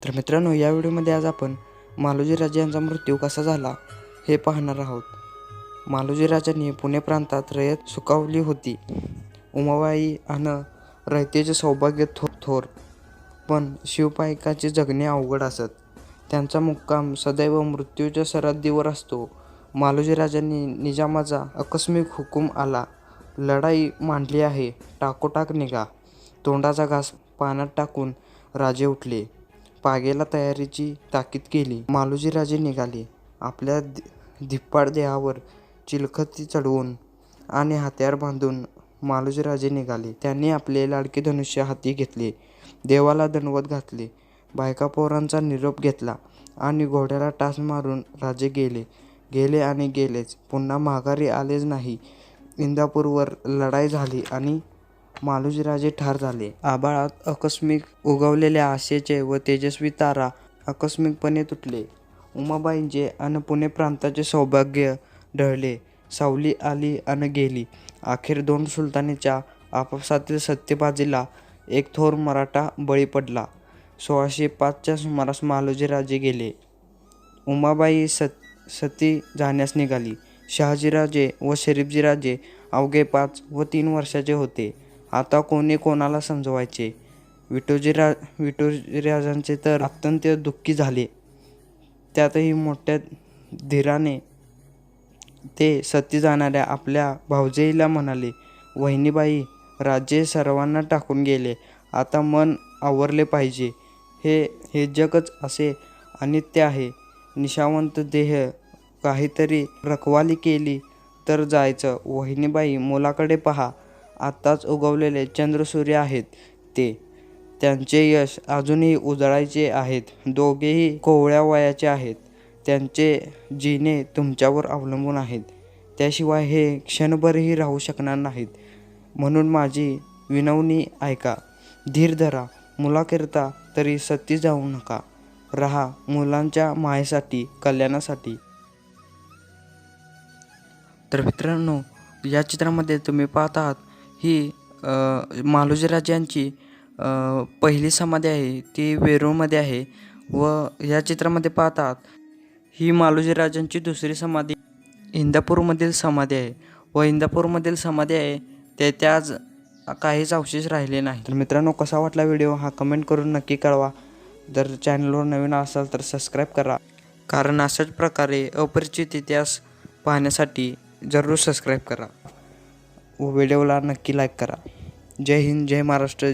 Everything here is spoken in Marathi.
तर मित्रांनो, या व्हिडिओमध्ये आज आपण मालोजी राजे यांचा मृत्यू कसा झाला हे पाहणार आहोत. मालोजी राजांनी पुणे प्रांतात रयत सुखावली होती. उमाबाई आणि रयतेचे सौभाग्य थोर, पण शिवपायकाचे जगणे अवघड असत. त्यांचा मुक्काम सदैव मृत्यूच्या सरहद्दीवर असतो. मालोजी राजांनी निजामाचा आकस्मिक हुकूम आला, लढाई मांडली आहे, टाकोटाक निघा. तोंडाचा घास पाण्यात टाकून राजे उठले. पागेला तयारीची ताकीद केली. मालोजी राजे निघाले. आपल्या धिप्पाड देहावर चिलखती चढवून आणि हत्यार बांधून मालोजी राजे निघाले. त्यांनी आपले लाडके धनुष्य हाती घेतले, देवाला दंडवत घातले, बायका पोरांचा निरोप घेतला आणि घोड्याला टाच मारून राजे गेले आणि गेलेच. पुन्हा माघारी आलेच नाही. इंदापूरवर लढाई झाली आणि मालोजी राजे ठार झाले. आभाळात आकस्मिक उगवलेल्या आशेचे व तेजस्वी तारा आकस्मिकपणे तुटले. उमाबाईंचे आणि पुणे प्रांताचे सौभाग्य ढळले. सावली आली आणि गेली. अखेर दोन सुलतानीच्या आपापसातील सत्तेबाजीला एक थोर मराठा बळी पडला. 1605च्या सुमारास मालोजी राजे गेले. उमाबाई सती जाण्यास निघाली. शहाजीराजे व शरीफजीराजे अवघे 5 व 3 वर्षाचे होते. आता कोणी कोणाला समजवायचे? विठोजीराजांचे तर अत्यंत दुःखी झाले. त्यातही मोठ्या धीराने ते सती जाणाऱ्या आपल्या भावजेईला म्हणाले, वहिनीबाई, राजे सर्वांना टाकून गेले. आता मन आवरले पाहिजे. हे जगच असे अनित्य आहे. निशावंत देह काहीतरी रखवाली केली तर जायचं. वहिनीबाई, मुलाकडे पहा. आत्ताच उगवलेले चंद्रसूर्य आहेत ते. त्यांचे यश अजूनही उजळायचे आहेत. दोघेही कोवळ्या वयाचे आहेत. त्यांचे जिणे तुमच्यावर अवलंबून आहेत. त्याशिवाय हे क्षणभरही राहू शकणार नाहीत. म्हणून माझी विनवणी ऐका. धीर धरा. मुलाकरिता तरी सती जाऊ नका. राहा मुलांच्या मायेसाठी, कल्याणासाठी. तर मित्रांनो, या चित्रामध्ये तुम्ही पाहत आहात ही मालोजी राजे यांची पहिली समाधी आहे. ती वेरूळमध्ये आहे. व या चित्रामध्ये पाहत आहात ही मालोजी राजांची दुसरी समाधी इंदापूरमधील समाधी आहे. व इंदापूरमधील समाधी आहे त्यात आज काहीच अवशेष राहिले नाही. तर मित्रांनो, कसा वाटला व्हिडिओ हा कमेंट करून नक्की कळवा. जर चॅनलवर नवीन असाल तर सबस्क्राईब करा, कारण अशाच प्रकारे अपरिचित इतिहास पाहण्यासाठी जरूर सबस्क्राईब करा व व्हिडिओला नक्की लाईक करा. जय हिंद, जय महाराष्ट्र.